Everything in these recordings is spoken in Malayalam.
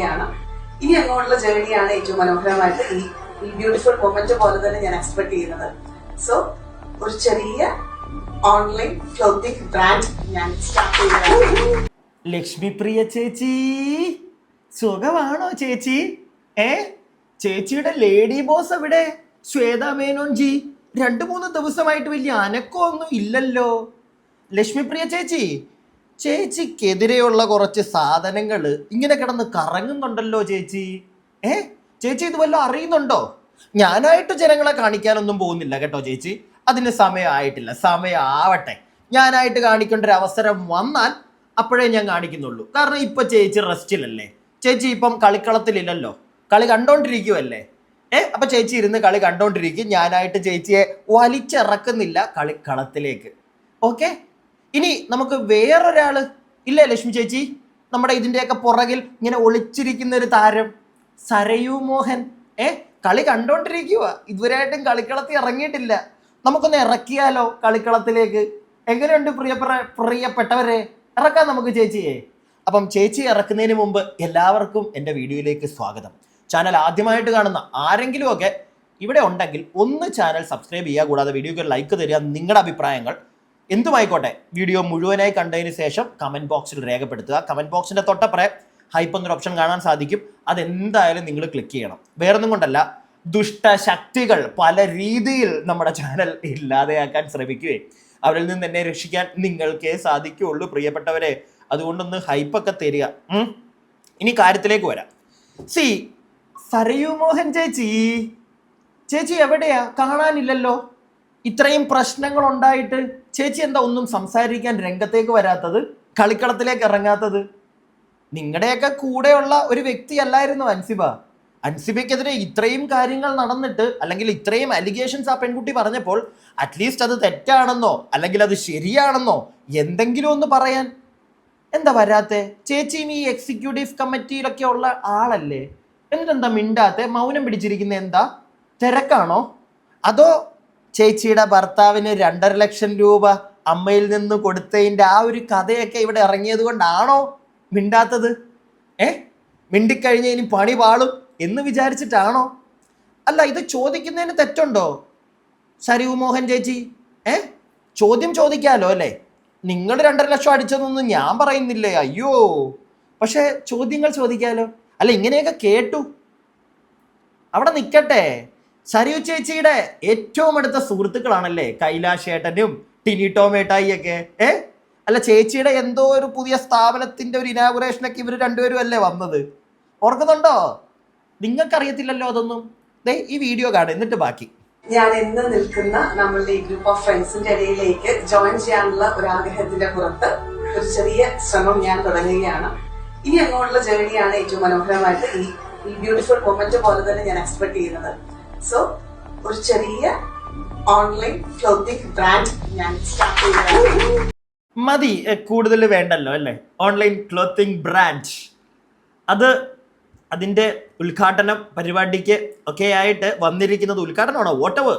തുടങ്ങുകയാണ്. ഇനി അങ്ങോട്ടുള്ള ജേർണിയാണ് ഏറ്റവും മനോഹരമായിട്ട് ഈ ബ്യൂട്ടിഫുൾ മൊമെന്റ് പോലെ തന്നെ ഞാൻ എക്സ്പെക്ട് ചെയ്യുന്നത്. സോ ഒരു ചെറിയ ഓൺലൈൻ ക്ലോത്തിങ് ബ്രാൻഡ് ഞാൻ സ്റ്റാർട്ട് ചെയ്യുകയാണ്. ലക്ഷ്മിപ്രിയ ചേച്ചി, സുഖമാണോ ചേച്ചി? ചേച്ചിയുടെ ലേഡി ബോസ് എവിടെ? ശ്വേത മേനോൻ ജി 2-3 ദിവസമായിട്ട് വലിയ അനക്കമൊന്നും ഇല്ലല്ലോ. ലക്ഷ്മിപ്രിയ ചേച്ചി, ചേച്ചിക്കെതിരെയുള്ള കുറച്ച് സാധനങ്ങൾ ഇങ്ങനെ കിടന്ന് കറങ്ങുന്നുണ്ടല്ലോ ചേച്ചി. ചേച്ചി ഇത് വല്ലതും അറിയുന്നുണ്ടോ? ഞാനായിട്ട് ജനങ്ങളെ കാണിക്കാനൊന്നും പോകുന്നില്ല കേട്ടോ ചേച്ചി. അതിന് സമയമായിട്ടില്ല, സമയമാവട്ടെ. ഞാനായിട്ട് കാണിക്കേണ്ട ഒരു അവസരം വന്നാൽ അപ്പോഴേ ഞാൻ കാണിക്കുന്നുള്ളൂ. കാരണം ഇപ്പൊ ചേച്ചി റെസ്റ്റിലല്ലേ. ചേച്ചി ഇപ്പം കളിക്കളത്തിലില്ലല്ലോ, കളി കണ്ടോണ്ടിരിക്കുവല്ലേ. അപ്പൊ ചേച്ചി ഇരുന്ന് കളി കണ്ടോണ്ടിരിക്കും. ഞാനായിട്ട് ചേച്ചിയെ വലിച്ചിറക്കുന്നില്ല കളിക്കളത്തിലേക്ക്. ഓക്കെ, ഇനി നമുക്ക് വേറൊരാള് ഇല്ലേ ലക്ഷ്മി ചേച്ചി? നമ്മുടെ ഇതിന്റെയൊക്കെ പുറകിൽ ഇങ്ങനെ ഒളിച്ചിരിക്കുന്ന ഒരു താരം സരയൂ മോഹൻ. കളി കണ്ടോണ്ടിരിക്കുക, ഇതുവരെയായിട്ടും കളിക്കളത്തിൽ ഇറങ്ങിയിട്ടില്ല. നമുക്കൊന്ന് ഇറക്കിയാലോ കളിക്കളത്തിലേക്ക്? എങ്ങനെയുണ്ട് പ്രിയപ്പെട്ടവരെ? ഇറക്കാം നമുക്ക് ചേച്ചിയെ. അപ്പം ചേച്ചി ഇറക്കുന്നതിന് മുമ്പ് എല്ലാവർക്കും എൻ്റെ വീഡിയോയിലേക്ക് സ്വാഗതം. ചാനൽ ആദ്യമായിട്ട് കാണുന്ന ആരെങ്കിലും ഒക്കെ ഇവിടെ ഉണ്ടെങ്കിൽ ഒന്ന് ചാനൽ സബ്സ്ക്രൈബ് ചെയ്യുക. കൂടാതെ വീഡിയോക്ക് ലൈക്ക് തരിക. നിങ്ങളുടെ അഭിപ്രായങ്ങൾ എന്തുമായിക്കോട്ടെ വീഡിയോ മുഴുവനായി കണ്ടതിന് ശേഷം കമൻറ്റ് ബോക്സിൽ രേഖപ്പെടുത്തുക. കമൻറ്റ് ബോക്സിൻ്റെ തൊട്ടപ്പുറേ ഹൈപ്പ് എന്നൊരു ഓപ്ഷൻ കാണാൻ സാധിക്കും. അതെന്തായാലും നിങ്ങൾ ക്ലിക്ക് ചെയ്യണം. വേറൊന്നും കൊണ്ടല്ല, ദുഷ്ടശക്തികൾ പല രീതിയിൽ നമ്മുടെ ചാനൽ ഇല്ലാതെയാക്കാൻ ശ്രമിക്കുകയും അവരിൽ നിന്ന് എന്നെ രക്ഷിക്കാൻ നിങ്ങൾക്കേ സാധിക്കുകയുള്ളൂ പ്രിയപ്പെട്ടവരെ. അതുകൊണ്ടൊന്ന് ഹൈപ്പൊക്കെ തരിക. ഇനി കാര്യത്തിലേക്ക് വരാം. സരയൂ മോഹൻ ചേച്ചി എവിടെയാ? കാണാനില്ലല്ലോ. ഇത്രയും പ്രശ്നങ്ങൾ ഉണ്ടായിട്ട് ചേച്ചി എന്താ ഒന്നും സംസാരിക്കാൻ രംഗത്തേക്ക് വരാത്തത്, കളിക്കളത്തിലേക്ക് ഇറങ്ങാത്തത്? നിങ്ങളുടെയൊക്കെ കൂടെയുള്ള ഒരു വ്യക്തിയല്ലായിരുന്നു അൻസിബ? അൻസിബയ്ക്കെതിരെ ഇത്രയും കാര്യങ്ങൾ നടന്നിട്ട്, അല്ലെങ്കിൽ ഇത്രയും അലിഗേഷൻസ് ആ പെൺകുട്ടി പറഞ്ഞപ്പോൾ അറ്റ്ലീസ്റ്റ് അത് തെറ്റാണെന്നോ അല്ലെങ്കിൽ അത് ശരിയാണെന്നോ എന്തെങ്കിലും ഒന്ന് പറയാൻ എന്താ വരാത്തെ? ചേച്ചിയും ഈ എക്സിക്യൂട്ടീവ് കമ്മിറ്റിയിലൊക്കെ ഉള്ള ആളല്ലേ, എന്നിട്ടെന്താ മിണ്ടാത്തെ? മൗനം പിടിച്ചിരിക്കുന്ന എന്താ? തിരക്കാണോ? അതോ ചേച്ചിയുടെ ഭർത്താവിന് 2.5 ലക്ഷം രൂപ അമ്മയിൽ നിന്ന് കൊടുത്തതിൻ്റെ ആ ഒരു കഥയൊക്കെ ഇവിടെ ഇറങ്ങിയത് കൊണ്ടാണോ മിണ്ടാത്തത്? മിണ്ടിക്കഴിഞ്ഞ് ഇനി പണി പാളും എന്ന് വിചാരിച്ചിട്ടാണോ? അല്ല, ഇത് ചോദിക്കുന്നതിന് തെറ്റുണ്ടോ സരയൂ മോഹൻ ചേച്ചി? ചോദ്യം ചോദിക്കാലോ അല്ലേ? നിങ്ങൾ 2.5 ലക്ഷം അടിച്ചതൊന്നും ഞാൻ പറയുന്നില്ലേ, അയ്യോ. പക്ഷെ ചോദ്യങ്ങൾ ചോദിക്കാലോ. അല്ല, ഇങ്ങനെയൊക്കെ കേട്ടു. അവിടെ നിൽക്കട്ടെ. സരയൂ ചേച്ചിയുടെ ഏറ്റവും അടുത്ത സുഹൃത്തുക്കളാണല്ലേ കൈലാഷ് ഏട്ടനും ടിനി ടോമേട്ടായിയൊക്കെ. അല്ല, ചേച്ചിയുടെ എന്തോ ഒരു പുതിയ സ്ഥാപനത്തിന്റെ ഒരു ഇനാഗുറേഷനൊക്കെ ഇവർ രണ്ടുപേരും അല്ലേ വന്നത്? ഓർക്കുന്നുണ്ടോ? നിങ്ങൾക്കറിയത്തില്ലല്ലോ അതൊന്നും. ഈ വീഡിയോ കാണും, എന്നിട്ട് ബാക്കി. ഞാൻ ഇന്ന് നിൽക്കുന്ന നമ്മളുടെ ഈ ഗ്രൂപ്പ് ഓഫ് ഫ്രണ്ട്സിന്റെ ഇടയിലേക്ക് ജോയിൻ ചെയ്യാനുള്ള ഒരു ആഗ്രഹത്തിന്റെ പുറത്ത് ഒരു ചെറിയ ശ്രമം ഞാൻ തുടങ്ങുകയാണ്. ഇനി അങ്ങോട്ടുള്ള ജേർണിയാണ് ഏറ്റവും മനോഹരമായിട്ട് ഈ ബ്യൂട്ടിഫുൾ മൊമെന്റ് പോലെ തന്നെ ഞാൻ എക്സ്പെക്ട് ചെയ്യുന്നത്. സോ ഒരു ചെറിയ ഓൺലൈൻ ക്ലോത്തിങ് ബ്രാൻഡ് ഞാൻ സ്റ്റാർട്ട് ചെയ്യുകയാണ്. മതി, കൂടുതൽ വേണ്ടല്ലോ അല്ലേ? ഓൺലൈൻ ക്ലോത്തിങ് ബ്രാൻഡ്, അതിൻ്റെ ഉദ്ഘാടനം പരിപാടിക്ക് ഒക്കെ ആയിട്ട് വന്നിരിക്കുന്നത്, ഉദ്ഘാടനമാണോ വോട്ടവ്,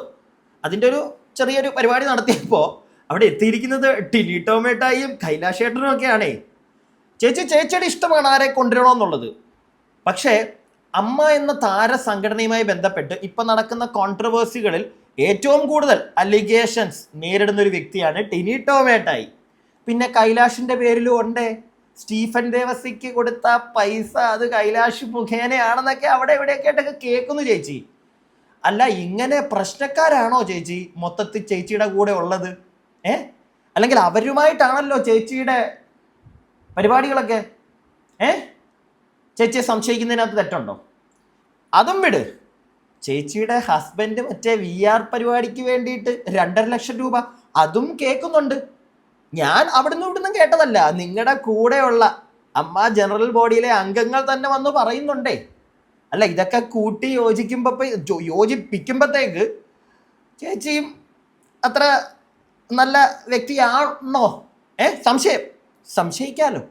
അതിൻ്റെ ഒരു ചെറിയൊരു പരിപാടി നടത്തിയപ്പോൾ അവിടെ എത്തിയിരിക്കുന്നത് ടിനി ടോമേട്ടായും കൈലാഷേട്ടനും ഒക്കെയാണേ. ചേച്ചിയുടെ ഇഷ്ടമാണ് ആരെ കൊണ്ടുവരണമെന്നുള്ളത്. പക്ഷേ അമ്മ എന്ന താര സംഘടനയുമായി ബന്ധപ്പെട്ട് ഇപ്പം നടക്കുന്ന കോൺട്രവേഴ്സികളിൽ ഏറ്റവും കൂടുതൽ അലിഗേഷൻസ് നേരിടുന്ന ഒരു വ്യക്തിയാണ് ടിനി ടോമേട്ടായി. പിന്നെ കൈലാഷിൻ്റെ പേരിലും ഉണ്ടേ, സ്റ്റീഫൻ ദേവസിക്ക് കൊടുത്ത പൈസ അത് കൈലാഷ് മുഖേനയാണെന്നൊക്കെ അവിടെ എവിടെയൊക്കെ ആയിട്ടൊക്കെ കേൾക്കുന്നു ചേച്ചി. അല്ല, ഇങ്ങനെ പ്രശ്നക്കാരാണോ ചേച്ചി മൊത്തത്തിൽ ചേച്ചിയുടെ കൂടെ ഉള്ളത്? അല്ലെങ്കിൽ അവരുമായിട്ടാണല്ലോ ചേച്ചിയുടെ പരിപാടികളൊക്കെ? ചേച്ചിയെ സംശയിക്കുന്നതിനകത്ത് തെറ്റുണ്ടോ? അതും വിട്. ചേച്ചിയുടെ ഹസ്ബൻഡ് മറ്റേ VR പരിപാടിക്ക് വേണ്ടിയിട്ട് 2.5 ലക്ഷം രൂപ അതും കേൾക്കുന്നുണ്ട്. ഞാൻ അവിടുന്ന് ഇവിടുന്നും കേട്ടതല്ല, നിങ്ങളുടെ കൂടെയുള്ള അമ്മ ജനറൽ ബോഡിയിലെ അംഗങ്ങൾ തന്നെ വന്ന് പറയുന്നുണ്ടേ. അല്ല, ഇതൊക്കെ കൂട്ടി യോജിപ്പിക്കുമ്പോഴത്തേക്ക് ചേച്ചിയും അത്ര നല്ല വ്യക്തിയാണോ? സംശയിക്കാലോ.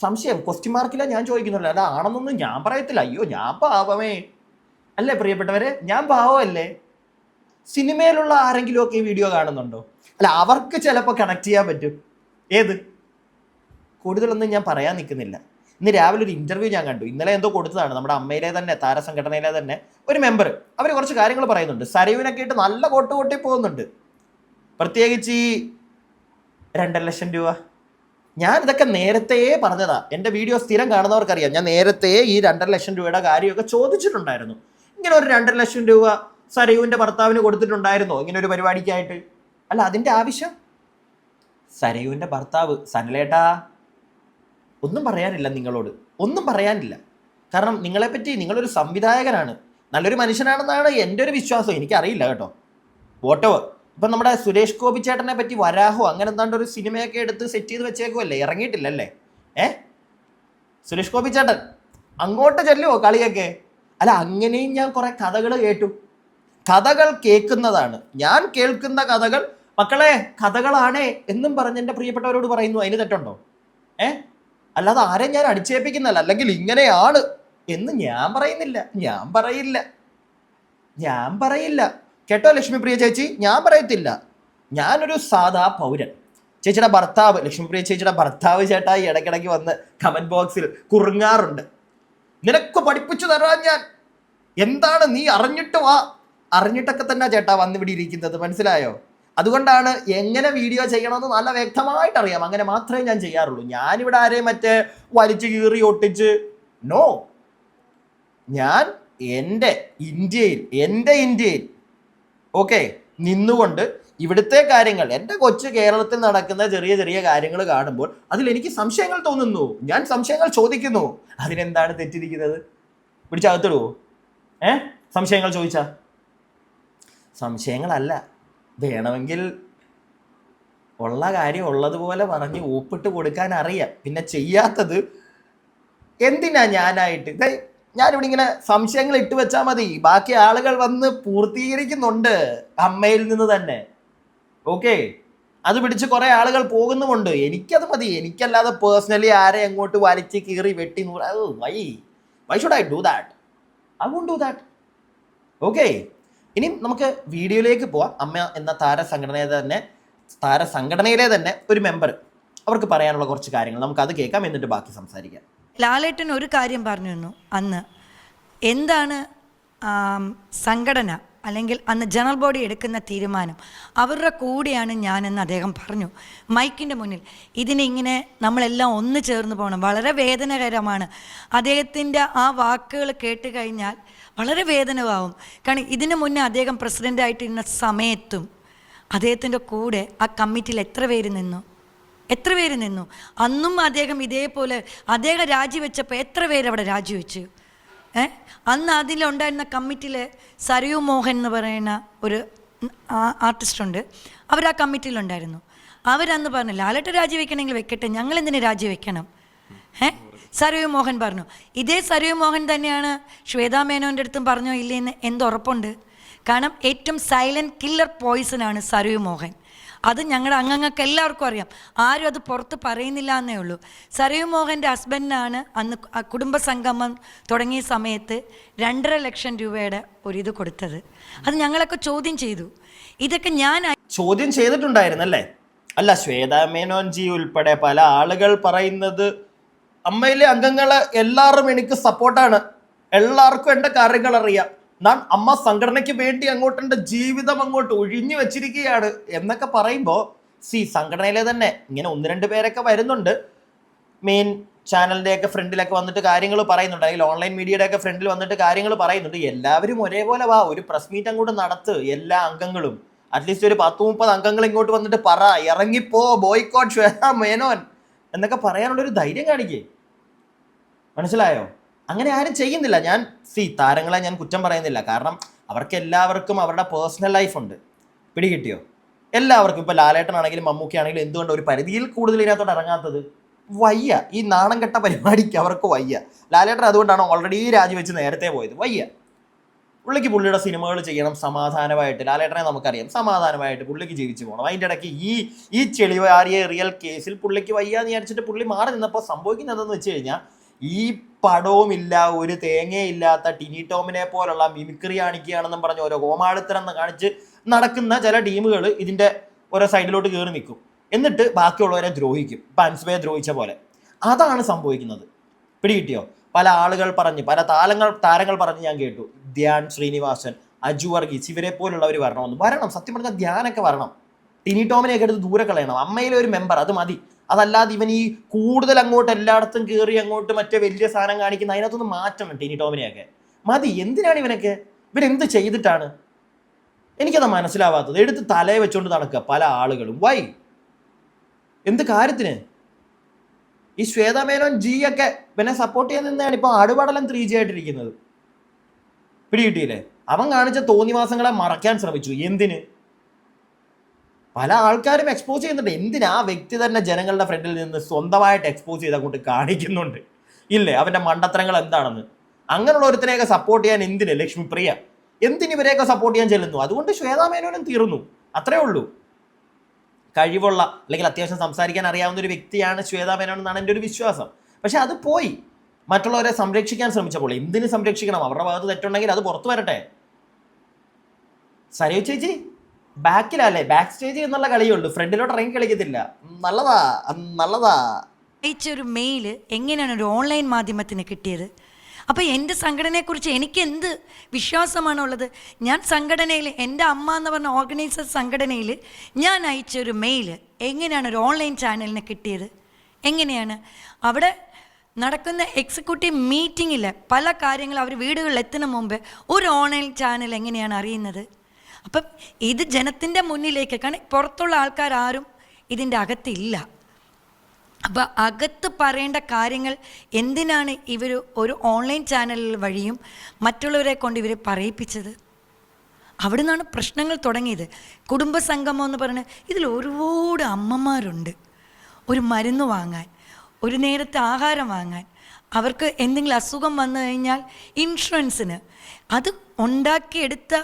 സംശയം ക്വസ്റ്റ്യൻ മാർക്കില്ല ഞാൻ ചോദിക്കുന്നില്ല. അല്ല, ആണെന്നൊന്നും ഞാൻ പറയത്തില്ല. അയ്യോ, ഞാൻ പാവമേ അല്ലേ പ്രിയപ്പെട്ടവരെ, ഞാൻ പാവമല്ലേ? സിനിമയിലുള്ള ആരെങ്കിലും ഒക്കെ ഈ വീഡിയോ കാണുന്നുണ്ടോ? അല്ല, അവർക്ക് ചിലപ്പോൾ കണക്ട് ചെയ്യാൻ പറ്റും. ഏത്? കൂടുതലൊന്നും ഞാൻ പറയാൻ നിൽക്കുന്നില്ല. ഇന്ന് രാവിലെ ഒരു ഇന്റർവ്യൂ ഞാൻ കണ്ടു. ഇന്നലെ എന്തോ കൊടുത്തതാണ് നമ്മുടെ അമ്മയിലെ തന്നെ താരസംഘടനയിലെ തന്നെ ഒരു മെമ്പർ. അവർ കുറച്ച് കാര്യങ്ങൾ പറയുന്നുണ്ട്. സരയുവിനൊക്കെ ആയിട്ട് നല്ല കൊട്ടി പോകുന്നുണ്ട്. പ്രത്യേകിച്ച് ഈ 2.5 ലക്ഷം രൂപ. ഞാൻ ഇതൊക്കെ നേരത്തെ പറഞ്ഞതാ. എൻ്റെ വീഡിയോ സ്ഥിരം കാണുന്നവർക്കറിയാം. ഞാൻ നേരത്തെ ഈ 2.5 ലക്ഷം രൂപയുടെ കാര്യമൊക്കെ ചോദിച്ചിട്ടുണ്ടായിരുന്നു. ഇങ്ങനെ ഒരു 2.5 ലക്ഷം രൂപ സരയുവിൻ്റെ ഭർത്താവിന് കൊടുത്തിട്ടുണ്ടായിരുന്നോ ഇങ്ങനെ ഒരു പരിപാടിക്കായിട്ട്? അല്ല, അതിൻ്റെ ആവശ്യം സരയുവിൻ്റെ ഭർത്താവ് സനലേട്ടാ ഒന്നും പറയാനില്ല, നിങ്ങളോട് ഒന്നും പറയാനില്ല. കാരണം നിങ്ങളെപ്പറ്റി, നിങ്ങളൊരു സംവിധായകനാണ്, നല്ലൊരു മനുഷ്യനാണെന്നാണ് എൻ്റെ ഒരു വിശ്വാസം. എനിക്കറിയില്ല കേട്ടോ, വോട്ടവർ. ഇപ്പം നമ്മുടെ സുരേഷ് ഗോപി ചേട്ടനെ പറ്റി വരാഹോ അങ്ങനെ എന്താണ്ട് ഒരു സിനിമയൊക്കെ എടുത്ത് സെറ്റ് ചെയ്ത് വെച്ചേക്കുമല്ലേ, ഇറങ്ങിയിട്ടില്ലല്ലേ? സുരേഷ് ഗോപി ചേട്ടൻ അങ്ങോട്ട് ചെല്ലുമോ കളിയൊക്കെ? അല്ല, അങ്ങനെയും ഞാൻ കുറെ കഥകൾ കേട്ടു. കഥകൾ കേൾക്കുന്നതാണ്, ഞാൻ കേൾക്കുന്ന കഥകൾ മക്കളെ കഥകളാണേ എന്നും പറഞ്ഞ് എൻ്റെ പ്രിയപ്പെട്ടവരോട് പറയുന്നു. അതിന് തെറ്റുണ്ടോ? അല്ലാതെ ആരെയും ഞാൻ അടിച്ചേൽപ്പിക്കുന്നല്ല, അല്ലെങ്കിൽ ഇങ്ങനെയാണ് എന്ന് ഞാൻ പറയില്ല കേട്ടോ ലക്ഷ്മിപ്രിയ ചേച്ചി, ഞാൻ പറയത്തില്ല. ഞാനൊരു സാധാ പൗരൻ. ചേച്ചിയുടെ ഭർത്താവ്, ലക്ഷ്മിപ്രിയ ചേച്ചിയുടെ ഭർത്താവ് ചേട്ടാ ഈ ഇടയ്ക്കിടയ്ക്ക് വന്ന് കമന്റ് ബോക്സിൽ കുറുങ്ങാറുണ്ട്. നിനക്ക് പഠിപ്പിച്ചു തരാൻ ഞാൻ, എന്താണ് നീ അറിഞ്ഞിട്ട് വാ. അറിഞ്ഞിട്ടൊക്കെ തന്നെ ചേട്ടാ വന്നിവിടെ ഇരിക്കുന്നത്, മനസ്സിലായോ? അതുകൊണ്ടാണ് എങ്ങനെ വീഡിയോ ചെയ്യണമെന്ന് നല്ല വ്യക്തമായിട്ട് അറിയാം. അങ്ങനെ മാത്രമേ ഞാൻ ചെയ്യാറുള്ളൂ. ഞാനിവിടെ ആരെയും മറ്റേ വലിച്ചു കീറി ഒട്ടിച്ച് നോ. ഞാൻ എൻ്റെ ഇന്ത്യയിൽ ഓക്കെ നിന്നുകൊണ്ട് ഇവിടുത്തെ കാര്യങ്ങൾ, എൻ്റെ കൊച്ചു കേരളത്തിൽ നടക്കുന്ന ചെറിയ ചെറിയ കാര്യങ്ങൾ കാണുമ്പോൾ അതിൽ എനിക്ക് സംശയങ്ങൾ തോന്നുന്നു, ഞാൻ സംശയങ്ങൾ ചോദിക്കുന്നു. അതിനെന്താണ് തെറ്റിരിക്കുന്നത്? പിടിച്ചകത്തിടുവോ? സംശയങ്ങൾ ചോദിച്ചാ? സംശയങ്ങളല്ല, വേണമെങ്കിൽ ഉള്ള കാര്യം ഉള്ളതുപോലെ പറഞ്ഞ് ഒപ്പിട്ട് കൊടുക്കാൻ അറിയാം. പിന്നെ ചെയ്യാത്തത് എന്തിനാ ഞാനായിട്ട്? ഞാനിവിടെ ഇങ്ങനെ സംശയങ്ങൾ ഇട്ട് വെച്ചാൽ മതി, ബാക്കി ആളുകൾ വന്ന് പൂർത്തീകരിക്കുന്നുണ്ട് അമ്മയിൽ നിന്ന് തന്നെ. ഓക്കെ, അത് പിടിച്ച് കുറെ ആളുകൾ പോകുന്നുമുണ്ട്. എനിക്കത് മതി. എനിക്കല്ലാതെ പേഴ്സണലി ആരെ അങ്ങോട്ട് വലിച്ച് കീറി വെട്ടി why should I do that? I won't do that. Okay, ഇനി നമുക്ക് വീഡിയോയിലേക്ക് പോവാം. അമ്മ എന്ന താരസംഘടനയിലെ തന്നെ ഒരു മെമ്പർ, അവർക്ക് പറയാനുള്ള കുറച്ച് കാര്യങ്ങൾ നമുക്ക് അത് കേൾക്കാം, എന്നിട്ട് ബാക്കി സംസാരിക്കാം. ലാലേട്ടൻ ഒരു കാര്യം പറഞ്ഞിരുന്നു അന്ന്. എന്താണ് സംഘടന അല്ലെങ്കിൽ അന്ന് ജനറൽ ബോഡി എടുക്കുന്ന തീരുമാനം, അവരുടെ കൂടെയാണ് ഞാനെന്ന് അദ്ദേഹം പറഞ്ഞു മൈക്കിൻ്റെ മുന്നിൽ. ഇതിനിങ്ങനെ നമ്മളെല്ലാം ഒന്ന് ചേർന്ന് പോകണം. വളരെ വേദനകരമാണ്. അദ്ദേഹത്തിൻ്റെ ആ വാക്കുകൾ കേട്ട് കഴിഞ്ഞാൽ വളരെ വേദനയാവും. കാരണം ഇതിനു മുന്നേ അദ്ദേഹം പ്രസിഡൻ്റായിട്ടിരുന്ന സമയത്തും അദ്ദേഹത്തിൻ്റെ കൂടെ ആ കമ്മിറ്റിയിൽ എത്ര പേര് നിന്നു. അന്നും അദ്ദേഹം ഇതേപോലെ അദ്ദേഹം രാജിവെച്ചപ്പോൾ എത്ര പേര് അവിടെ രാജിവെച്ചു? അന്ന് അതിലുണ്ടായിരുന്ന കമ്മിറ്റിയിൽ സരയു മോഹൻ എന്ന് പറയുന്ന ഒരു ആർട്ടിസ്റ്റുണ്ട്. അവർ ആ കമ്മിറ്റിയിലുണ്ടായിരുന്നു. അവരന്ന് പറഞ്ഞു ലാലേട്ടൻ രാജിവെക്കണമെങ്കിൽ വെക്കട്ടെ, ഞങ്ങളെന്തിനു രാജിവെക്കണം? സരയു മോഹൻ പറഞ്ഞു. ഇതേ സരയു മോഹൻ തന്നെയാണ് ശ്വേതാ മേനോൻ്റെ അടുത്തും പറഞ്ഞോ ഇല്ലേന്ന് എന്തുറപ്പുണ്ട്? കാരണം ഏറ്റവും സൈലൻറ്റ് കില്ലർ പോയിസനാണ് സരയു മോഹൻ. അത് ഞങ്ങളുടെ അംഗങ്ങൾക്ക് എല്ലാവർക്കും അറിയാം. ആരും അത് പുറത്ത് പറയുന്നില്ല എന്നേ ഉള്ളൂ. സരയു മോഹൻ്റെ ഹസ്ബൻഡിനാണ് അന്ന് കുടുംബസംഗമം തുടങ്ങിയ സമയത്ത് 2.5 ലക്ഷം രൂപയുടെ ഒരിത് കൊടുത്തത്. അത് ഞങ്ങളൊക്കെ ചോദ്യം ചെയ്തു. ഇതൊക്കെ ഞാൻ ചോദ്യം ചെയ്തിട്ടുണ്ടായിരുന്നല്ലേ? അല്ല, ശ്വേതാ മേനോൻജി ഉൾപ്പെടെ പല ആളുകൾ പറയുന്നത് അമ്മയിലെ അംഗങ്ങൾ എല്ലാവരും എനിക്ക് സപ്പോർട്ടാണ്, എല്ലാവർക്കും എൻ്റെ കാര്യങ്ങൾ അറിയാം, ഞാൻ അമ്മ സംഘടനയ്ക്ക് വേണ്ടി അങ്ങോട്ട് എൻ്റെ ജീവിതം അങ്ങോട്ട് ഒഴിഞ്ഞു വെച്ചിരിക്കുകയാണ് എന്നൊക്കെ പറയുമ്പോൾ സംഘടനയിലെ തന്നെ ഇങ്ങനെ 1-2 പേരൊക്കെ വരുന്നുണ്ട്. മെയിൻ ചാനലിൻ്റെയൊക്കെ ഫ്രണ്ടിലൊക്കെ വന്നിട്ട് കാര്യങ്ങൾ പറയുന്നുണ്ട്, അല്ലെങ്കിൽ ഓൺലൈൻ മീഡിയയുടെയൊക്കെ ഫ്രണ്ടിൽ വന്നിട്ട് കാര്യങ്ങൾ പറയുന്നുണ്ട്. എല്ലാവരും ഒരേപോലെ വാ, ഒരു പ്രസ് മീറ്റ് അങ്ങോട്ട് നടത്ത്. എല്ലാ അംഗങ്ങളും അറ്റ്ലീസ്റ്റ് ഒരു 10-30 അംഗങ്ങൾ ഇങ്ങോട്ട് വന്നിട്ട് പറ, ഇറങ്ങിപ്പോ, ബോയ്ക്കോട്ട് ശ്വേതാ മേനോൻ എന്നൊക്കെ പറയാനുള്ളൊരു ധൈര്യം കാണിക്കേ. മനസ്സിലായോ? അങ്ങനെ ആരും ചെയ്യുന്നില്ല. ഞാൻ താരങ്ങളെ ഞാൻ കുറ്റം പറയുന്നില്ല, കാരണം അവർക്ക് എല്ലാവർക്കും അവരുടെ പേഴ്സണൽ ലൈഫ് ഉണ്ട്. പിടികിട്ടിയോ? എല്ലാവർക്കും. ഇപ്പോൾ ലാലേട്ടനാണെങ്കിലും മമ്മൂക്കയാണെങ്കിലും എന്തുകൊണ്ട് ഒരു പരിധിയിൽ കൂടുതൽ ഇതിനകത്തോട്ട് ഇറങ്ങാത്തത്? വയ്യ. ഈ നാണം കെട്ട പരിപാടിക്ക് അവർക്ക് വയ്യ. ലാലേട്ടൻ അതുകൊണ്ടാണ് ഓൾറെഡി രാജിവെച്ച് നേരത്തെ പോയത്. വയ്യ. പുള്ളിയുടെ സിനിമകൾ ചെയ്യണം സമാധാനമായിട്ട്. ലാലേട്ടനെ നമുക്കറിയാം, സമാധാനമായിട്ട് പുള്ളിക്ക് ജീവിച്ചു പോകണം. അതിൻ്റെ ഇടയ്ക്ക് ഈ ചെളിവാരിയ റിയൽ കേസിൽ പുള്ളിക്ക് വയ്യാന്ന് വിചാരിച്ചിട്ട് പുള്ളി മാറി നിന്നപ്പോൾ സംഭവിക്കുന്നതെന്ന് വെച്ച് കഴിഞ്ഞാൽ ഈ പടവുമില്ല, ഒരു തേങ്ങയില്ലാത്ത ടിനി ടോമിനെ പോലുള്ള മിമിക്രി കാണിക്കുകയാണെന്നും പറഞ്ഞ് ഓരോ കോമാളിത്തരം കാണിച്ച് നടക്കുന്ന ചില ടീമുകൾ ഇതിൻ്റെ ഓരോ സൈഡിലോട്ട് കയറി നിൽക്കും. എന്നിട്ട് ബാക്കിയുള്ളവരെ ദ്രോഹിക്കും. ഇപ്പം അൻസ്ബയെ ദ്രോഹിച്ച പോലെ. അതാണ് സംഭവിക്കുന്നത്. പിടികിട്ടിയോ? പല ആളുകൾ പറഞ്ഞ്, പല താരങ്ങൾ പറഞ്ഞ് ഞാൻ കേട്ടു, ധ്യാൻ ശ്രീനിവാസൻ, അജു വർഗീസ് ഇവരെ പോലുള്ളവർ വരണം. സത്യം പറഞ്ഞാൽ ധ്യാനൊക്കെ വരണം. ടിനി ടോമിനെയൊക്കെ എടുത്ത് ദൂരെ കളയണം. അമ്മയിലെ ഒരു മെമ്പർ അത് മതി. അതല്ലാതെ ഇവൻ ഈ കൂടുതൽ അങ്ങോട്ട് എല്ലായിടത്തും കയറി അങ്ങോട്ട് മറ്റേ വലിയ സാധനം കാണിക്കുന്ന അതിനകത്തൊന്ന് മാറ്റണം. ടിനി ടോമിനെയൊക്കെ മതി. എന്തിനാണ് ഇവരെന്ത് ചെയ്തിട്ടാണ്? എനിക്കത് മനസ്സിലാവാത്തത്. എടുത്ത് തലയെ വെച്ചുകൊണ്ട് നടക്കുക പല ആളുകളും. വൈ? എന്ത് കാര്യത്തിന്? ഈ ശ്വേത മേനോൻ ജി ഒക്കെ പിന്നെ സപ്പോർട്ട് ചെയ്യാൻ നിന്നാണ് ഇപ്പൊ ആടുപടലം 3G ആയിട്ടിരിക്കുന്നത്. പിടികിട്ടിയില്ലേ? അവൻ കാണിച്ച തോന്നിവാസങ്ങളെ മറയ്ക്കാൻ ശ്രമിച്ചു. എന്തിന്? പല ആൾക്കാരും എക്സ്പോസ് ചെയ്യുന്നുണ്ട്. എന്തിനാ? ആ വ്യക്തി തന്നെ ജനങ്ങളുടെ ഫ്രണ്ടിൽ നിന്ന് സ്വന്തമായിട്ട് എക്സ്പോസ് ചെയ്ത് അങ്ങോട്ട് കാണിക്കുന്നുണ്ട്. ഇല്ലേ അവന്റെ മണ്ടത്തരങ്ങൾ എന്താണെന്ന്? അങ്ങനെയുള്ള ഒരുത്തനെയൊക്കെ സപ്പോർട്ട് ചെയ്യാൻ എന്തിന് ലക്ഷ്മിപ്രിയ? എന്തിന് ഇവരെയൊക്കെ സപ്പോർട്ട് ചെയ്യാൻ ചെല്ലുന്നു? അതുകൊണ്ട് ശ്വേതാ മേനോനും തീർന്നു. അത്രേ ഉള്ളൂ. കഴിവുള്ള അല്ലെങ്കിൽ അത്യാവശ്യം സംസാരിക്കാൻ അറിയാവുന്ന ഒരു വ്യക്തിയാണ് ശ്വേതാ മേനോൻ എന്നാണ് എൻ്റെ ഒരു വിശ്വാസം. പക്ഷെ അത് പോയി. മറ്റുള്ളവരെ സംരക്ഷിക്കാൻ ശ്രമിച്ചപ്പോൾ എന്തിന് സംരക്ഷിക്കണം? അവരുടെ ഭാഗത്ത് തെറ്റുണ്ടെങ്കിൽ അത് പുറത്തു വരട്ടെ. സരയു ചേച്ചി ബാക്കിലല്ലേ, ബാക്ക് സ്റ്റേജ് എന്നുള്ള കളിയുള്ളൂ, ഫ്രണ്ടിലോട്ട് ഇറങ്ങി കളിക്കത്തില്ല. നല്ലതാ. അയച്ചൊരു മെയില് എങ്ങനെയാണ് ഒരു ഓൺലൈൻ മാധ്യമത്തിന് കിട്ടിയത്? അപ്പോൾ എൻ്റെ സംഘടനയെക്കുറിച്ച് എനിക്ക് എന്ത് വിശ്വാസമാണുള്ളത്? ഞാൻ സംഘടനയിൽ, എൻ്റെ അമ്മ എന്ന് പറഞ്ഞ ഓർഗനൈസർ സംഘടനയിൽ ഞാൻ അയച്ചൊരു മെയിൽ എങ്ങനെയാണ് ഒരു ഓൺലൈൻ ചാനലിന് കിട്ടിയത്? എങ്ങനെയാണ് അവിടെ നടക്കുന്ന എക്സിക്യൂട്ടീവ് മീറ്റിങ്ങിൽ പല കാര്യങ്ങളും അവർ വീടുകളിൽ എത്തുന്ന മുമ്പ് ഒരു ഓൺലൈൻ ചാനൽ എങ്ങനെയാണ് അറിയുന്നത്? അപ്പം ഇത് ജനത്തിൻ്റെ മുന്നിലേക്ക്, കാരണം പുറത്തുള്ള ആൾക്കാരും ഇതിൻ്റെ അകത്തില്ല. അപ്പോൾ അകത്ത് പറയേണ്ട കാര്യങ്ങൾ എന്തിനാണ് ഇവർ ഒരു ഓൺലൈൻ ചാനൽ വഴിയും മറ്റുള്ളവരെ കൊണ്ട് ഇവർ പറയിപ്പിച്ചത്? അവിടെ നിന്നാണ് പ്രശ്നങ്ങൾ തുടങ്ങിയത്. കുടുംബസംഗമം എന്ന് പറഞ്ഞാൽ ഇതിൽ ഒരുപാട് അമ്മമാരുണ്ട്. ഒരു മരുന്ന് വാങ്ങാൻ, ഒരു നേരത്തെ ആഹാരം വാങ്ങാൻ, അവർക്ക് എന്തെങ്കിലും അസുഖം വന്നു കഴിഞ്ഞാൽ ഇൻഷുറൻസിന് അത് ഉണ്ടാക്കിയെടുത്ത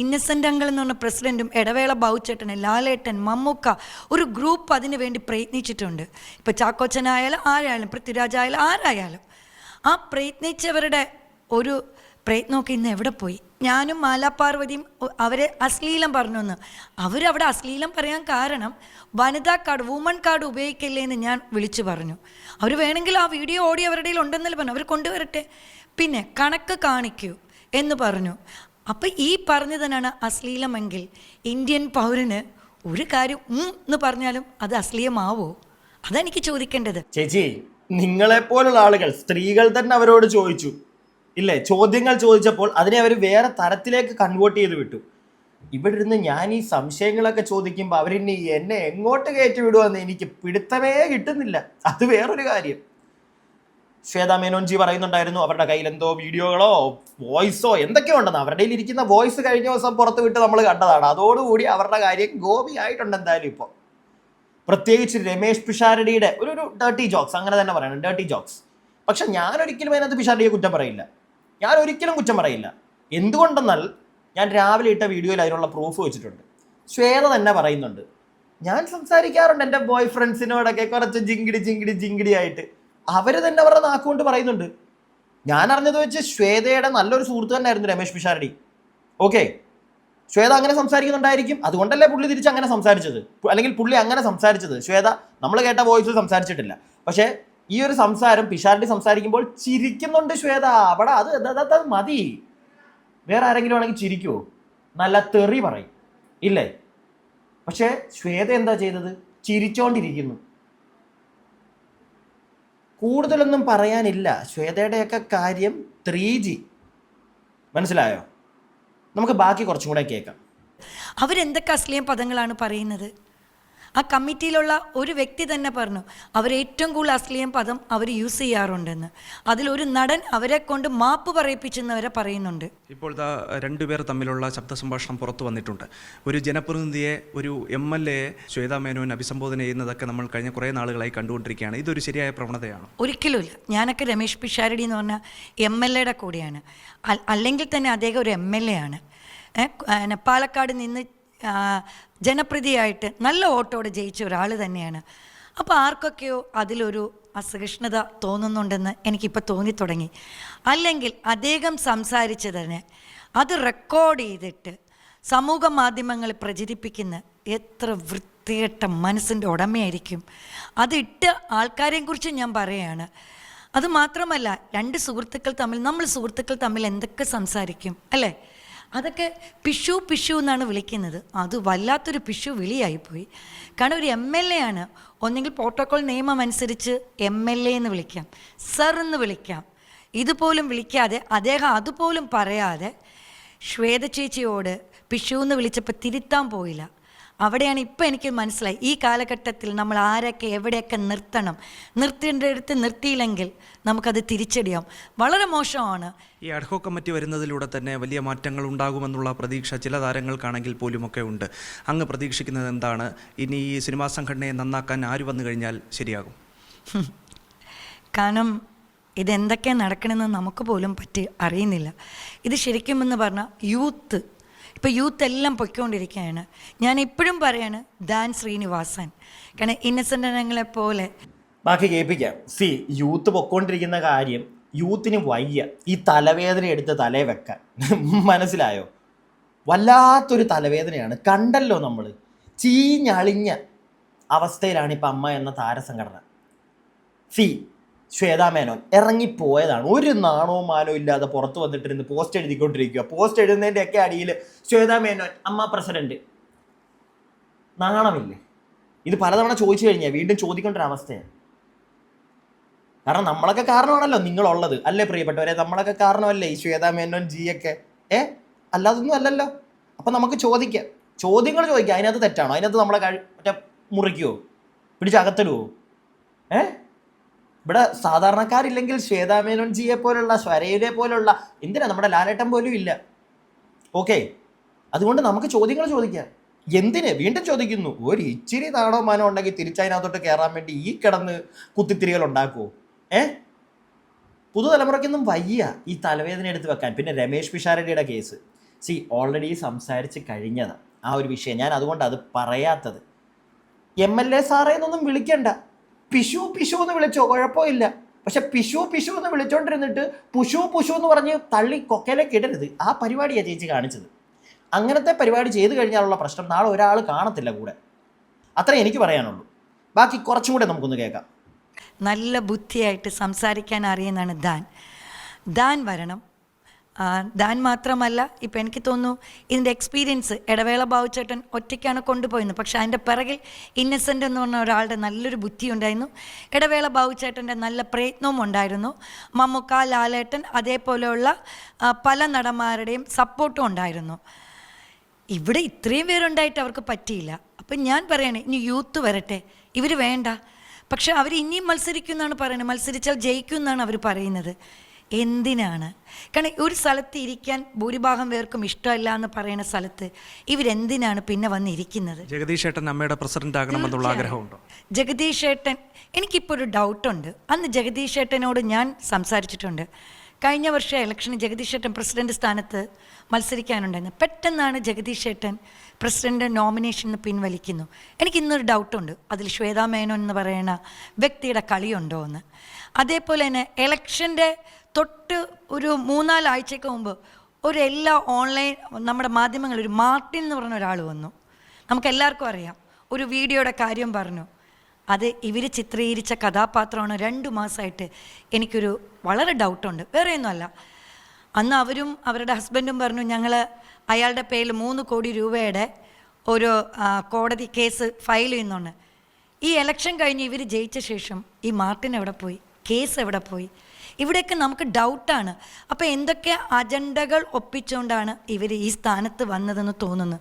ഇന്നസെൻ്റ് അങ്കിൾ എന്ന് പറഞ്ഞ പ്രസിഡൻറ്റും ഇടവേള ബാബുച്ചേട്ടൻ, ലാലേട്ടൻ, മമ്മൂക്ക ഒരു ഗ്രൂപ്പ് അതിനു വേണ്ടി പ്രയത്നിച്ചിട്ടുണ്ട്. ഇപ്പോൾ ചാക്കോച്ചനായാലും ആരായാലും പൃഥ്വിരാജായാലും ആരായാലും ആ പ്രയത്നിച്ചവരുടെ ഒരു പ്രയത്നമൊക്കെ ഇന്ന് എവിടെ പോയി? ഞാനും മാലാപാർവതിയും അവരെ അശ്ലീലം പറഞ്ഞു എന്ന്. അവരവിടെ അശ്ലീലം പറയാൻ കാരണം വനിതാ കാർഡ്, വുമൺ കാർഡ് ഉപയോഗിക്കില്ലേ എന്ന് ഞാൻ വിളിച്ചു പറഞ്ഞു. അവർ വേണമെങ്കിൽ ആ വീഡിയോ ഓഡിയോ അവരുടെ കയ്യിൽ ഉണ്ടെന്നല്ലേ പറഞ്ഞു, അവർ കൊണ്ടുവരട്ടെ. പിന്നെ കണക്ക് കാണിക്കൂ എന്ന് പറഞ്ഞു. അപ്പം ഈ പറഞ്ഞു തന്നെയാണ് അശ്ലീലമെങ്കിൽ ഇന്ത്യൻ പൗരന് ഒരു കാര്യം എന്ന് പറഞ്ഞാലും അത് അശ്ലീലമാവോ? അതെനിക്ക് ചോദിക്കേണ്ടത്. ചേച്ചി, നിങ്ങളെപ്പോലുള്ള ആളുകൾ, സ്ത്രീകൾ തന്നെ അവരോട് ചോദിച്ചു ഇല്ലേ, ചോദ്യങ്ങൾ ചോദിച്ചപ്പോൾ അതിനെ അവർ വേറെ തരത്തിലേക്ക് കൺവേർട്ട് ചെയ്ത് വിട്ടു. ഇവിടെ ഇരുന്ന് ഞാൻ ഈ സംശയങ്ങളൊക്കെ ചോദിക്കുമ്പോൾ അവരിനി എന്നെ എങ്ങോട്ട് കയറ്റി വിടുമെന്ന് എനിക്ക് പിടുത്തമേ കിട്ടുന്നില്ല. അത് വേറൊരു കാര്യം. ശ്വേതാ മേനോൻജി പറയുന്നുണ്ടായിരുന്നു അവരുടെ കയ്യിൽ എന്തോ വീഡിയോകളോ വോയിസോ എന്തൊക്കെയോ ഉണ്ടെന്ന്. അവരുടെ കയ്യിൽ ഇരിക്കുന്ന വോയിസ് കഴിഞ്ഞ ദിവസം പുറത്ത് വിട്ട് നമ്മൾ കണ്ടതാണ്. അതോടുകൂടി അവരുടെ കാര്യം ഗോപിയായിട്ടുണ്ട് എന്തായാലും. ഇപ്പോൾ പ്രത്യേകിച്ച് രമേഷ് പിഷാരടിയുടെ ഒരു ഡേർട്ടി ജോക്സ്, അങ്ങനെ തന്നെ പറയണം, ഡേർട്ടി ജോക്സ്. പക്ഷെ ഞാൻ ഒരിക്കലും അതിനകത്ത് പിഷാരടിയെ കുറ്റം പറയില്ല. ഞാൻ ഒരിക്കലും കുറ്റം പറയില്ല. എന്തുകൊണ്ടെന്നാൽ ഞാൻ രാവിലെ ഇട്ട വീഡിയോയിൽ അതിനുള്ള പ്രൂഫ് വെച്ചിട്ടുണ്ട്. ശ്വേത തന്നെ പറയുന്നുണ്ട്, ഞാൻ സംസാരിക്കാറുണ്ട് എൻ്റെ ബോയ് ഫ്രണ്ട്സിനോടൊക്കെ കുറച്ച് ജിങ്കിടി ആയിട്ട്. അവർ തന്നെ അവരുടെ നാക്കുകൊണ്ട് പറയുന്നുണ്ട്. ഞാൻ അറിഞ്ഞത് വെച്ച് ശ്വേതയുടെ നല്ലൊരു സുഹൃത്ത് തന്നെയായിരുന്നു രമേഷ് പിഷാരടി. ഓക്കെ, ശ്വേത അങ്ങനെ സംസാരിക്കുന്നുണ്ടായിരിക്കും, അതുകൊണ്ടല്ലേ പുള്ളി തിരിച്ച് അങ്ങനെ സംസാരിച്ചത്, അല്ലെങ്കിൽ പുള്ളി അങ്ങനെ സംസാരിച്ചത്. ശ്വേത നമ്മൾ കേട്ട വോയിസിൽ സംസാരിച്ചിട്ടില്ല. പക്ഷേ ഈ ഒരു സംസാരം പിഷാരടി സംസാരിക്കുമ്പോൾ ചിരിക്കുന്നുണ്ട് ശ്വേത. അവിടെ അത് മതി. വേറെ ആരെങ്കിലും ആണെങ്കിൽ ചിരിക്കുമോ? നല്ല തെറി പറയും ഇല്ലേ? പക്ഷേ ശ്വേത എന്താ ചെയ്തത്? ചിരിച്ചോണ്ടിരിക്കുന്നു. കൂടുതലൊന്നും പറയാനില്ല. ശ്വേതയുടെയൊക്കെ കാര്യം 3G. മനസ്സിലായോ? നമുക്ക് ബാക്കി കുറച്ചും കൂടെ കേൾക്കാം. അവരെന്തൊക്കെ അശ്ലീല പദങ്ങളാണ് പറയുന്നത്? ആ കമ്മിറ്റിയിലുള്ള ഒരു വ്യക്തി തന്നെ പറഞ്ഞു അവർ ഏറ്റവും കൂടുതൽ അശ്ലീല പദം അവർ യൂസ് ചെയ്യാറുണ്ടെന്ന്. അതിലൊരു നടൻ അവരെ കൊണ്ട് മാപ്പ് പറയിപ്പിച്ചെന്നവരെ പറയുന്നുണ്ട്. ഇപ്പോഴത്തെ രണ്ടുപേർ തമ്മിലുള്ള ശബ്ദ സംഭാഷണം പുറത്തു വന്നിട്ടുണ്ട്. ഒരു ജനപ്രതിനിധിയെ, ഒരു MLA ശ്വേതാ മേനോൻ അഭിസംബോധന ചെയ്യുന്നതൊക്കെ നമ്മൾ കഴിഞ്ഞ കുറേ നാളുകളായി കണ്ടുകൊണ്ടിരിക്കുകയാണ്. ഇതൊരു ശരിയായ പ്രവണതയാണ്? ഒരിക്കലുമില്ല. ഞാനൊക്കെ രമേഷ് പിഷാരടി എന്ന് പറഞ്ഞ MLA കൂടെയാണ്. അല്ലെങ്കിൽ തന്നെ അദ്ദേഹം ഒരു MLA ആണ്. പാലക്കാട് നിന്ന് ജനപ്രതിയായിട്ട് നല്ല വോട്ടോടെ ജയിച്ച ഒരാൾ തന്നെയാണ്. അപ്പോൾ ആർക്കൊക്കെയോ അതിലൊരു അസഹിഷ്ണുത തോന്നുന്നുണ്ടെന്ന് എനിക്കിപ്പോൾ തോന്നിത്തുടങ്ങി. അല്ലെങ്കിൽ അദ്ദേഹം സംസാരിച്ചതിന് അത് റെക്കോർഡ് ചെയ്തിട്ട് സമൂഹ മാധ്യമങ്ങളിൽ പ്രചരിപ്പിക്കുന്ന എത്ര വൃത്തികെട്ട മനസ്സിൻ്റെ ഉടമയായിരിക്കും. അതിട്ട് ആൾക്കാരെയും കുറിച്ച് ഞാൻ പറയുകയാണ്. അതുമാത്രമല്ല, നമ്മൾ സുഹൃത്തുക്കൾ തമ്മിൽ എന്തൊക്കെ സംസാരിക്കും അല്ലേ? അതൊക്കെ പിഷു പിഷു എന്നാണ് വിളിക്കുന്നത്. അത് വല്ലാത്തൊരു പിഷു വിളിയായിപ്പോയി. കാരണം ഒരു MLA ആണ്. ഒന്നെങ്കിൽ പ്രോട്ടോകോൾ നിയമം അനുസരിച്ച് MLA എന്ന് വിളിക്കാം, സർ എന്ന് വിളിക്കാം. ഇതുപോലും വിളിക്കാതെ അദ്ദേഹം അതുപോലും പറയാതെ ശ്വേത ചേച്ചിയോട് പിഷു എന്ന് വിളിച്ചപ്പോൾ തിരുത്താൻ പോയില്ല. അവിടെയാണ് ഇപ്പം എനിക്ക് മനസ്സിലായി, ഈ കാലഘട്ടത്തിൽ നമ്മൾ ആരൊക്കെ എവിടെയൊക്കെ നിർത്തേണ്ടടുത്ത് നിർത്തിയില്ലെങ്കിൽ നമുക്കത് തിരിച്ചടിയാവും. വളരെ മോശമാണ്. ഈ അഡ്ഹോ കമ്മിറ്റി വരുന്നതിലൂടെ തന്നെ വലിയ മാറ്റങ്ങൾ ഉണ്ടാകുമെന്നുള്ള പ്രതീക്ഷ ചില താരങ്ങൾക്കാണെങ്കിൽ പോലുമൊക്കെ ഉണ്ട്. അങ്ങ് പ്രതീക്ഷിക്കുന്നത് എന്താണ്? ഇനി ഈ സിനിമാ സംഘടനയെ നന്നാക്കാൻ ആര് വന്നു കഴിഞ്ഞാൽ ശരിയാകും? കാരണം ഇതെന്തൊക്കെ നടക്കണമെന്ന് നമുക്ക് പോലും അറിയുന്നില്ല. ഇത് ശരിക്കും എന്ന് പറഞ്ഞാൽ യൂത്ത് എല്ലാം പൊയ്ക്കൊണ്ടിരിക്കുകയാണ്. ഞാൻ ഇപ്പോഴും പറയാണ് ദാൻ ശ്രീനിവാസൻ. കാരണം ഇന്നസെൻ്റ് ഞങ്ങളെ പോലെ ബാക്കി കേൾപ്പിക്കാം. യൂത്ത് പൊക്കോണ്ടിരിക്കുന്ന കാര്യം യൂത്തിന് വയ്യ ഈ തലവേദന എടുത്ത് തലേ വെക്കാൻ. മനസ്സിലായോ? വല്ലാത്തൊരു തലവേദനയാണ്. കണ്ടല്ലോ നമ്മൾ ചീഞ്ഞളിഞ്ഞ അവസ്ഥയിലാണ് ഇപ്പം അമ്മ എന്ന താരസംഘടന. ശ്വേതാ മേനോൻ ഇറങ്ങിപ്പോയതാണ്. ഒരു നാണവും മാനവും ഇല്ലാതെ പുറത്ത് വന്നിട്ടിരുന്ന് പോസ്റ്റ് എഴുതിക്കൊണ്ടിരിക്കുക. പോസ്റ്റ് എഴുതുന്നതിൻ്റെ ഒക്കെ അടിയിൽ ശ്വേതാ മേനോൻ അമ്മ പ്രസിഡന്റ്. നാണമില്ലേ? ഇത് പലതവണ ചോദിച്ചു കഴിഞ്ഞാൽ വീണ്ടും ചോദിക്കേണ്ടൊരവസ്ഥയാണ്. കാരണം നമ്മളൊക്കെ കാരണമാണല്ലോ നിങ്ങളുള്ളത് അല്ലേ പ്രിയപ്പെട്ടവരെ? നമ്മളൊക്കെ കാരണമല്ലേ ഈ ശ്വേതാ മേനോൻ ജിയൊക്കെ? അല്ലാതൊന്നും അല്ലല്ലോ. അപ്പം നമുക്ക് ചോദിക്കാം, ചോദ്യങ്ങൾ ചോദിക്കാം. അതിനകത്ത് തെറ്റാണോ? അതിനകത്ത് നമ്മളെ മറ്റേ മുറിക്കുമോ, പിടിച്ചകത്തിടുവോ? ഇവിടെ സാധാരണക്കാരില്ലെങ്കിൽ ശ്വേതാ മേനോൻ ജിയെ പോലുള്ള, സ്വരയിലെ പോലുള്ള, എന്തിനാ നമ്മുടെ ലാലേട്ടൻ പോലും ഇല്ല. ഓക്കെ, അതുകൊണ്ട് നമുക്ക് ചോദ്യങ്ങൾ ചോദിക്കാം. എന്തിന് വീണ്ടും ചോദിക്കുന്നു? ഒരു ഇച്ചിരി നാണോ മാനോ ഉണ്ടെങ്കിൽ തിരിച്ചതിനകത്തോട്ട് കയറാൻ വേണ്ടി ഈ കിടന്ന് കുത്തിത്തിരികൾ ഉണ്ടാക്കുമോ? പുതുതലമുറയ്ക്കൊന്നും വയ്യ ഈ തലവേദന എടുത്ത് വെക്കാൻ. പിന്നെ രമേശ് പിഷാരടിയുടെ കേസ് ഓൾറെഡി സംസാരിച്ച് കഴിഞ്ഞതാണ് ആ ഒരു വിഷയം. ഞാൻ അതുകൊണ്ട് അത് പറയാത്തത്. MLA സാറേ എന്നൊന്നും വിളിക്കണ്ട, പിഷു പിഷു എന്ന് വിളിച്ചോ, കുഴപ്പമില്ല. പക്ഷെ പിഷു പിഷു എന്ന് വിളിച്ചോണ്ടിരുന്നിട്ട് പുഷു എന്ന് പറഞ്ഞ് തള്ളി കൊക്കയിലേക്ക് ഇടരുത്. ആ പരിപാടിയാണ് ചേച്ചി കാണിച്ചത്. അങ്ങനത്തെ പരിപാടി ചെയ്ത് കഴിഞ്ഞാലുള്ള പ്രശ്നം നാളെ ഒരാൾ കാണത്തില്ല കൂടെ. അത്രേ എനിക്ക് പറയാനുള്ളൂ. ബാക്കി കുറച്ചും കൂടെ നമുക്കൊന്ന് കേൾക്കാം. നല്ല ബുദ്ധിയായിട്ട് സംസാരിക്കാൻ അറിയുന്നതാണ് ദാൻ വരണം. ദാൻ മാത്രമല്ല, ഇപ്പം എനിക്ക് തോന്നുന്നു ഇതിൻ്റെ എക്സ്പീരിയൻസ് ഇടവേള ബാബുച്ചേട്ടൻ ഒറ്റയ്ക്കാണ് കൊണ്ടുപോയിരുന്നത്. പക്ഷെ അതിൻ്റെ പിറകിൽ ഇന്നസെൻ്റ് എന്ന് പറഞ്ഞ ഒരാളുടെ നല്ലൊരു ബുദ്ധി ഉണ്ടായിരുന്നു. ഇടവേള ബാബുച്ചേട്ടൻ്റെ നല്ല പ്രയത്നവും ഉണ്ടായിരുന്നു. മമ്മൂക്ക, ലാലേട്ടൻ, അതേപോലെയുള്ള പല നടന്മാരുടെയും സപ്പോർട്ടും ഉണ്ടായിരുന്നു. ഇവിടെ ഇത്രയും പേരുണ്ടായിട്ട് അവർക്ക് പറ്റിയില്ല. അപ്പം ഞാൻ പറയണേ, ഇനി യൂത്ത് വരട്ടെ. ഇവർ വേണ്ട, പക്ഷെ അവർ ഇനിയും മത്സരിക്കും എന്നാണ് പറയുന്നത്. മത്സരിച്ചാൽ ജയിക്കും എന്നാണ് അവർ പറയുന്നത്. എന്തിനാണ്? കാരണം ഒരു സ്ഥലത്ത് ഇരിക്കാൻ ഭൂരിഭാഗം പേർക്കും ഇഷ്ടമല്ല എന്ന് പറയുന്ന സ്ഥലത്ത് ഇവരെന്തിനാണ് പിന്നെ വന്നിരിക്കുന്നത്? ജഗദീഷ് ഏട്ടൻ അമ്മയുടെ പ്രസിഡന്റ് ആകണമെന്നുള്ള ആഗ്രഹമുണ്ടോ? ജഗദീഷ് ഏട്ടൻ, എനിക്കിപ്പോൾ ഒരു ഡൗട്ടുണ്ട്. അന്ന് ജഗദീഷ് ഏട്ടനോട് ഞാൻ സംസാരിച്ചിട്ടുണ്ട്. കഴിഞ്ഞ വർഷം ഇലക്ഷന് ജഗദീഷ് ഏട്ടൻ പ്രസിഡന്റ് സ്ഥാനത്ത് മത്സരിക്കാനുണ്ടായിരുന്നു. പെട്ടെന്നാണ് ജഗദീഷ് ഏട്ടൻ പ്രസിഡന്റ് നോമിനേഷന് പിൻവലിക്കുന്നു. എനിക്കിന്നൊരു ഡൗട്ടുണ്ട്, അതിൽ ശ്വേതാ മേനോൻ എന്ന് പറയുന്ന വ്യക്തിയുടെ കളിയുണ്ടോ എന്ന്. അതേപോലെ തന്നെ ഇലക്ഷൻ്റെ തൊട്ട് ഒരു 3-4 ആഴ്ചയ്ക്ക് മുമ്പ് എല്ലാ ഓൺലൈൻ നമ്മുടെ മാധ്യമങ്ങളിൽ ഒരു മാർട്ടിൻ എന്ന് പറഞ്ഞ ഒരാൾ വന്നു. നമുക്കെല്ലാവർക്കും അറിയാം. ഒരു വീഡിയോയുടെ കാര്യം പറഞ്ഞു. അത് ഇവർ ചിത്രീകരിച്ച കഥാപാത്രമാണ്. 2 മാസമായിട്ട് എനിക്കൊരു വളരെ ഡൗട്ടുണ്ട്. വേറെ ഒന്നുമല്ല, അന്ന് അവരും അവരുടെ ഹസ്ബൻഡും പറഞ്ഞു ഞങ്ങൾ അയാളുടെ പേരിൽ 3 കോടി രൂപയുടെ ഒരു കോടതി കേസ് ഫയൽ ചെയ്യുന്നുണ്ട്. ഈ ഇലക്ഷൻ കഴിഞ്ഞ് ഇവർ ജയിച്ച ശേഷം ഈ മാർട്ടിൻ എവിടെ പോയി? കേസ് എവിടെ പോയി? ഇവിടെയൊക്കെ നമുക്ക് ഡൗട്ടാണ്. അപ്പോൾ എന്തൊക്കെ അജണ്ടകൾ ഒപ്പിച്ചുകൊണ്ടാണ് ഇവർ ഈ സ്ഥാനത്ത് വന്നതെന്ന് തോന്നുന്നു.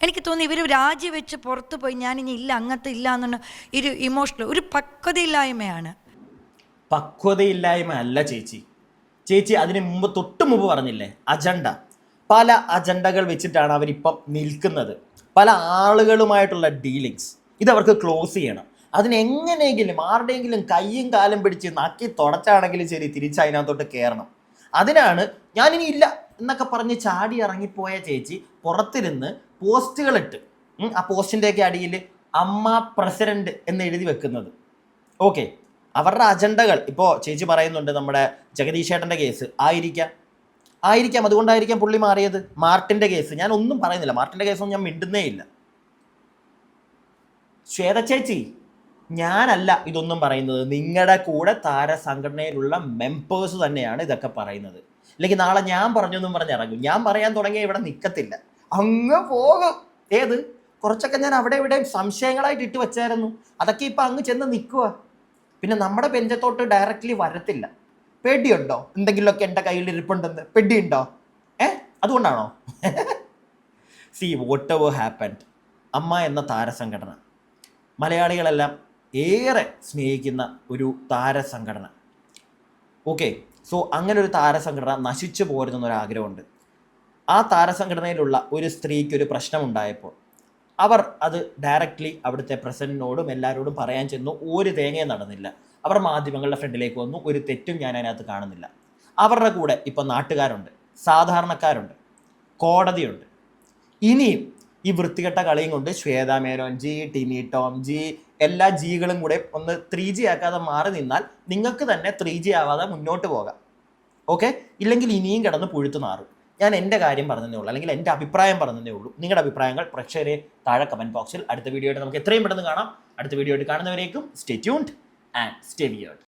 എനിക്ക് തോന്നുന്നു ഇവർ രാജിവെച്ച് പുറത്തു പോയി ഞാനിനി ഇല്ല, അങ്ങനത്തെ ഇല്ല എന്നുള്ള ഒരു ഇമോഷണൽ, ഒരു പക്വതയില്ലായ്മയാണ്. പക്വതയില്ലായ്മ അല്ല ചേച്ചി അതിന് തൊട്ട് മുമ്പ് പറഞ്ഞില്ലേ അജണ്ട. പല അജണ്ടകൾ വെച്ചിട്ടാണ് അവരിപ്പം നിൽക്കുന്നത്. പല ആളുകളുമായിട്ടുള്ള ഡീലിങ്സ് ഇതവർക്ക് ക്ലോസ് ചെയ്യണം. അതിനെങ്ങനെയെങ്കിലും ആരുടെയെങ്കിലും കയ്യും കാലും പിടിച്ച് നക്കി തുടച്ചാണെങ്കിലും ശരി തിരിച്ച് അതിനകത്തോട്ട് കയറണം. അതിനാണ് ഞാനിനി ഇല്ല എന്നൊക്കെ പറഞ്ഞ് ചാടി ഇറങ്ങിപ്പോയ ചേച്ചി പുറത്തിരുന്ന് പോസ്റ്റുകളിട്ട് ആ പോസ്റ്റിൻ്റെയൊക്കെ അടിയിൽ അമ്മ പ്രസിഡന്റ് എന്ന് എഴുതി വെക്കുന്നത്. ഓക്കെ, അവരുടെ അജണ്ടകൾ ഇപ്പോൾ ചേച്ചി പറയുന്നുണ്ട്. നമ്മുടെ ജഗദീഷ് ചേട്ടൻ്റെ കേസ് ആയിരിക്കാം അതുകൊണ്ടായിരിക്കാം പുള്ളി മാറിയത്. മാർട്ടിൻ്റെ കേസ് ഞാൻ ഒന്നും പറയുന്നില്ല, മാർട്ടിൻ്റെ കേസൊന്നും ഞാൻ മിണ്ടുന്നേ ഇല്ല. ശ്വേത ചേച്ചി, ഞാനല്ല ഇതൊന്നും പറയുന്നത്, നിങ്ങളുടെ കൂടെ താരസംഘടനയിലുള്ള മെമ്പേഴ്സ് തന്നെയാണ് ഇതൊക്കെ പറയുന്നത്. അല്ലെങ്കിൽ നാളെ ഞാൻ പറഞ്ഞൊന്നും പറഞ്ഞിറങ്ങും. ഞാൻ പറയാൻ തുടങ്ങിയ ഇവിടെ നിൽക്കത്തില്ല, അങ്ങ് പോകും. ഏത് കുറച്ചൊക്കെ ഞാൻ അവിടെ ഇവിടെ സംശയങ്ങളായിട്ട് ഇട്ട് വെച്ചായിരുന്നു, അതൊക്കെ ഇപ്പം അങ്ങ് ചെന്ന് നിൽക്കുക. പിന്നെ നമ്മുടെ പെഞ്ചത്തോട്ട് ഡയറക്റ്റ്ലി വരത്തില്ല. പേടിയുണ്ടോ? എന്തെങ്കിലുമൊക്കെ എൻ്റെ കയ്യിൽ ഇരിപ്പുണ്ടെന്ന് പേടിയുണ്ടോ? അതുകൊണ്ടാണോ? സി വാട്ട് എവർ ഹാപ്പൻഡ്, അമ്മ എന്ന താരസംഘടന മലയാളികളെല്ലാം ഏറെ സ്നേഹിക്കുന്ന ഒരു താരസംഘടന. ഓക്കെ, സോ അങ്ങനെ ഒരു താരസംഘടന നശിച്ചു പോരുന്നൊരാഗ്രഹമുണ്ട്. ആ താരസംഘടനയിലുള്ള ഒരു സ്ത്രീക്ക് ഒരു പ്രശ്നമുണ്ടായപ്പോൾ അവർ അത് ഡയറക്റ്റ്ലി അവിടുത്തെ പ്രസിഡന്റിനോടും എല്ലാവരോടും പറയാൻ ചെന്നു. ഒരു തേങ്ങയും നടന്നില്ല. അവർ മാധ്യമങ്ങളുടെ ഫ്രണ്ടിലേക്ക് വന്നു. ഒരു തെറ്റും ഞാൻ അതിനകത്ത് കാണുന്നില്ല. അവരുടെ കൂടെ ഇപ്പം നാട്ടുകാരുണ്ട്, സാധാരണക്കാരുണ്ട്, കോടതിയുണ്ട്. ഇനിയും ഈ വൃത്തികെട്ട കളിയും കൊണ്ട് ശ്വേതാ മേനോൻ ജി, ടിനി ടോം ജി, എല്ലാ ജികളും കൂടെ ഒന്ന് 3G ആക്കാതെ മാറി നിന്നാൽ നിങ്ങൾക്ക് തന്നെ 3G ആവാതെ മുന്നോട്ട് പോകാം. ഓക്കെ, ഇല്ലെങ്കിൽ ഇനിയും കിടന്ന് പുഴുത്തു മാറും. ഞാൻ എൻ്റെ കാര്യം പറഞ്ഞതേ ഉള്ളൂ, അല്ലെങ്കിൽ എൻ്റെ അഭിപ്രായം പറഞ്ഞതേ ഉള്ളൂ. നിങ്ങളുടെ അഭിപ്രായങ്ങൾ പ്രേക്ഷകരെ താഴെ കമൻറ്റ് ബോക്സിൽ. അടുത്ത വീഡിയോ ആയിട്ട് നമുക്ക് എത്രയും പെട്ടെന്ന് കാണാം. അടുത്ത വീഡിയോ ആയിട്ട് കാണുന്നവരേക്കും stay tuned and stay weird.